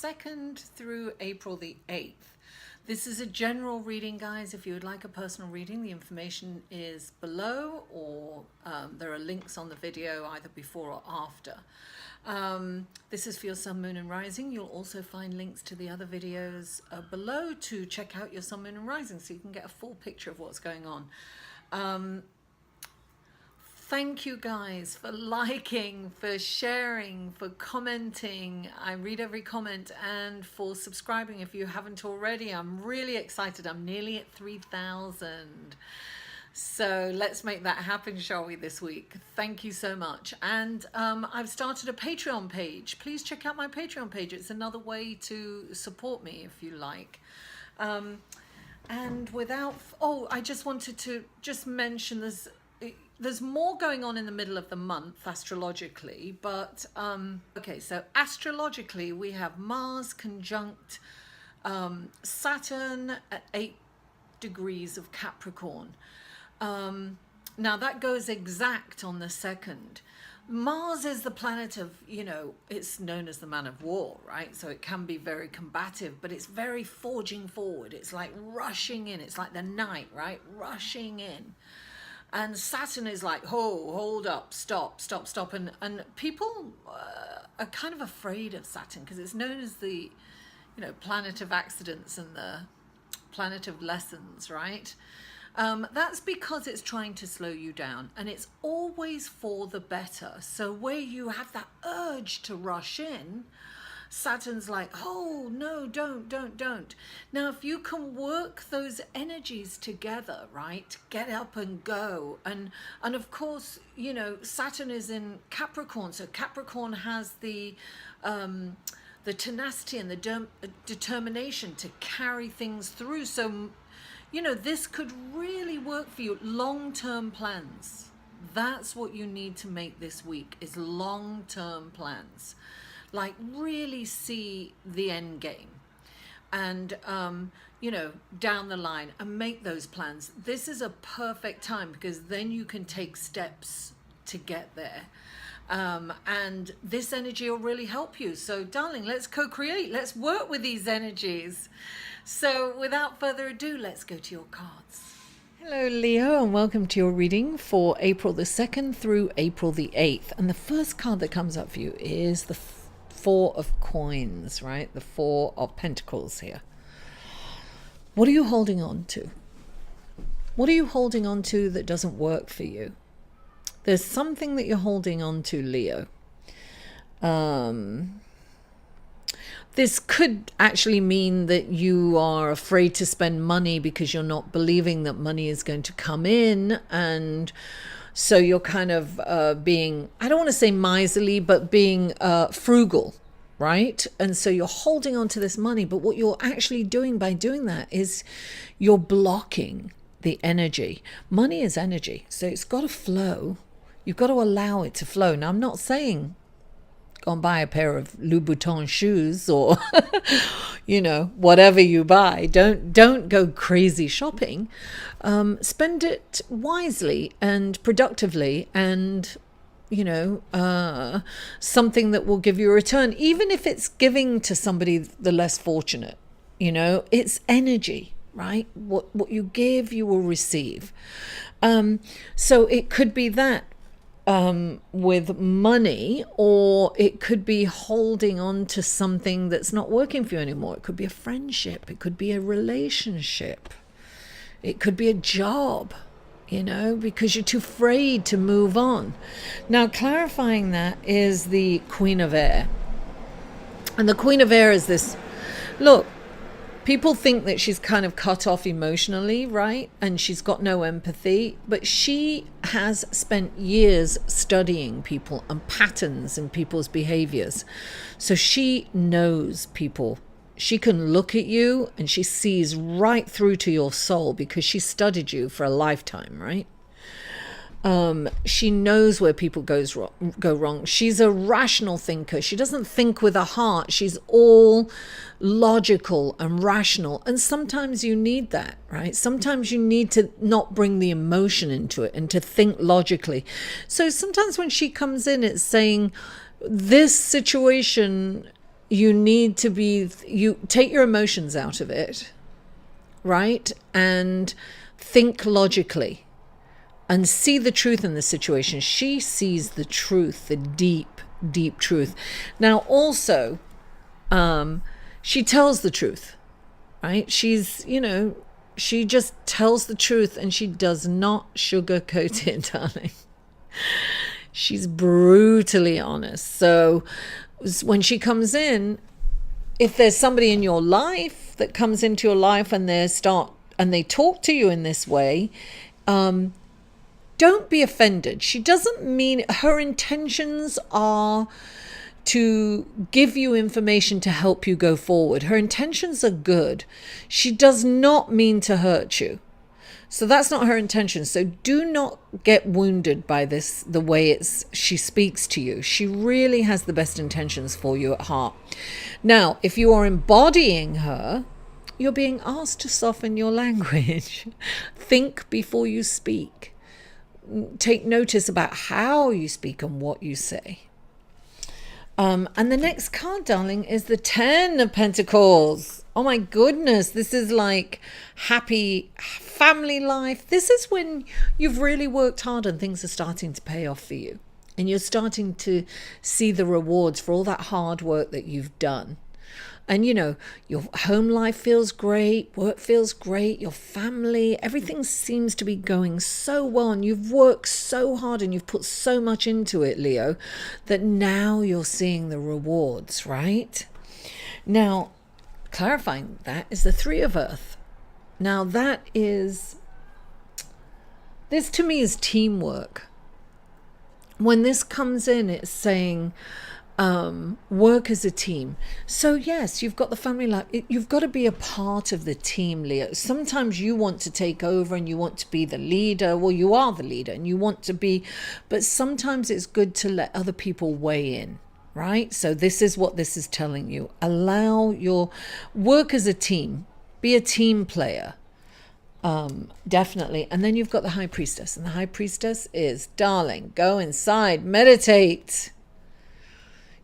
2nd through April the 8th. This is a general reading, guys. If you would like a personal reading, the information is below, or there are links on the video either before or after. This is for your sun, moon and rising. You'll also find links to the other videos below to check out your sun, moon and rising, so you can get a full picture of what's going on. Thank you guys for liking, for sharing, for commenting. I read every comment, and for subscribing if you haven't already. I'm really excited. I'm nearly at 3,000. So let's make that happen, shall we, this week? Thank you so much. And I've started a Patreon page. Please check out my Patreon page. It's another way to support me if you like. And without, I just wanted to mention there's more going on in the middle of the month astrologically, but okay, so astrologically we have Mars conjunct Saturn at 8 degrees of Capricorn. Now that goes exact on the 2nd. Mars is the planet of, it's known as the man of war, right? So it can be very combative, but it's very forging forward. It's like rushing in. It's like the knight, right? Rushing in. And Saturn is like, hold up, stop. And people are kind of afraid of Saturn because it's known as the, planet of accidents and the planet of lessons, right? That's because it's trying to slow you down, and it's always for the better. So where you have that urge to rush in, Saturn's like, no, don't. Now, if you can work those energies together, right, get up and go. And of course, Saturn is in Capricorn. So Capricorn has the tenacity and the determination to carry things through. So, this could really work for you. Long-term plans. That's what you need to make this week, is long-term plans. Like, really see the end game and, down the line, and make those plans. This is a perfect time because then you can take steps to get there. And this energy will really help you. So, darling, let's co-create. Let's work with these energies. So, without further ado, let's go to your cards. Hello, Leo, and welcome to your reading for April the 2nd through April the 8th. And the first card that comes up for you is the Four of Coins, right? The Four of Pentacles here. What are you holding on to? What are you holding on to that doesn't work for you? There's something that you're holding on to, Leo. This could actually mean that you are afraid to spend money because you're not believing that money is going to come in, and so you're kind of being, I don't want to say miserly, but being frugal, right? And so you're holding on to this money, but what you're actually doing by doing that is you're blocking the energy. Money is energy, so it's got to flow. You've got to allow it to flow. Now, I'm not saying go and buy a pair of Louboutin shoes or, whatever you buy. Don't go crazy shopping. Spend it wisely and productively, and, something that will give you a return, even if it's giving to somebody the less fortunate. It's energy, right? What you give, you will receive. So it could be that. With money, or it could be holding on to something that's not working for you anymore. It could be a friendship, it could be a relationship, it could be a job, because you're too afraid to move on. Now, clarifying that is the Queen of Air. And the Queen of Air is this, look, people think that she's kind of cut off emotionally, right? And she's got no empathy, but she has spent years studying people and patterns in people's behaviors. So she knows people. She can look at you and she sees right through to your soul because she studied you for a lifetime, right? She knows where people go wrong. She's a rational thinker. She doesn't think with her heart. She's all logical and rational. And sometimes you need that, right? Sometimes you need to not bring the emotion into it and to think logically. So sometimes when she comes in, it's saying this situation you need to be, you take your emotions out of it, right? And think logically and see the truth in the situation. She sees the truth, the deep, deep truth. Now, also, she tells the truth, right? She's, she just tells the truth and she does not sugarcoat it, darling. She's brutally honest. So when she comes in, if there's somebody in your life that comes into your life and they talk to you in this way, don't be offended. She doesn't mean, her intentions are to give you information to help you go forward. Her intentions are good. She does not mean to hurt you. So that's not her intention. So do not get wounded by this, the way she speaks to you. She really has the best intentions for you at heart. Now, if you are embodying her, you're being asked to soften your language. Think before you speak. Take notice about how you speak and what you say. And the next card, darling, is the 10 of Pentacles. Oh my goodness, this is like happy family life. This is when you've really worked hard and things are starting to pay off for you. And you're starting to see the rewards for all that hard work that you've done. And, your home life feels great, work feels great, your family, everything seems to be going so well. And you've worked so hard and you've put so much into it, Leo, that now you're seeing the rewards, right? Now, clarifying that is the 3 of Earth. Now, this to me is teamwork. When this comes in, it's saying, work as a team. So yes, you've got the family life. You've got to be a part of the team, Leo. Sometimes you want to take over and you want to be the leader. Well, you are the leader and you want to be, but sometimes it's good to let other people weigh in, right? So this is what this is telling you. Allow your work as a team. Be a team player. Definitely. And then you've got the High Priestess, and the High Priestess is, darling, go inside, meditate.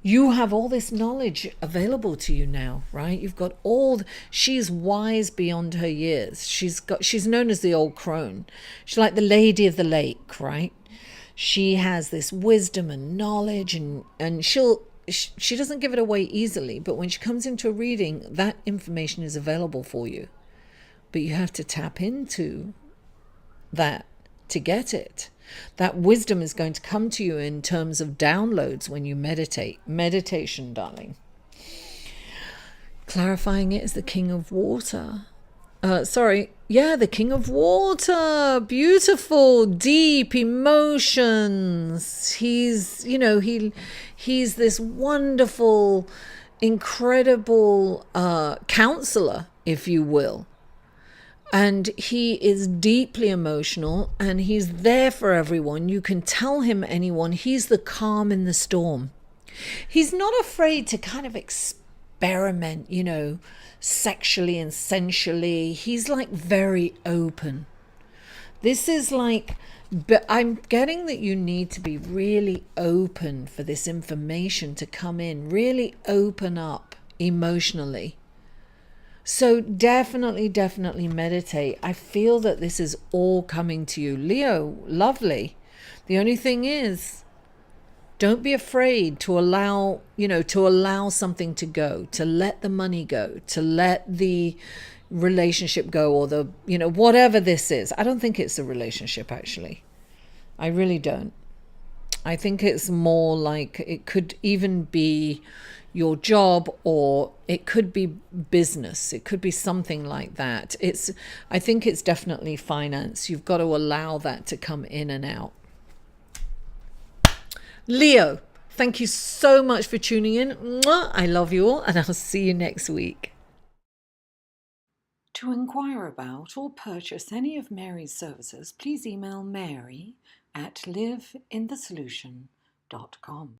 You have all this knowledge available to you now, right? You've got she's wise beyond her years. She's known as the old crone. She's like the lady of the lake, right? She has this wisdom and knowledge, and she doesn't give it away easily, but when she comes into a reading, that information is available for you. But you have to tap into that to get it. That wisdom is going to come to you in terms of downloads when you meditate. Meditation, darling. Clarifying it is the King of Water. The King of Water. Beautiful, deep emotions. He's this wonderful, incredible counselor, if you will. And he is deeply emotional and he's there for everyone. You can tell him anyone. He's the calm in the storm. He's not afraid to kind of experiment, sexually and sensually. He's like very open. This is like, but I'm getting that you need to be really open for this information to come in. Really open up emotionally. So definitely meditate. I feel that this is all coming to you. Leo, lovely. The only thing is, don't be afraid to allow something to go, to let the money go, to let the relationship go, or whatever this is. I don't think it's a relationship, actually. I really don't. I think it's more like it could even be your job, or it could be business. It could be something like that. I think it's definitely finance. You've got to allow that to come in and out. Leo, thank you so much for tuning in. Mwah! I love you all, and I'll see you next week. To inquire about or purchase any of Mary's services, please email Mary at liveinthesolution.com.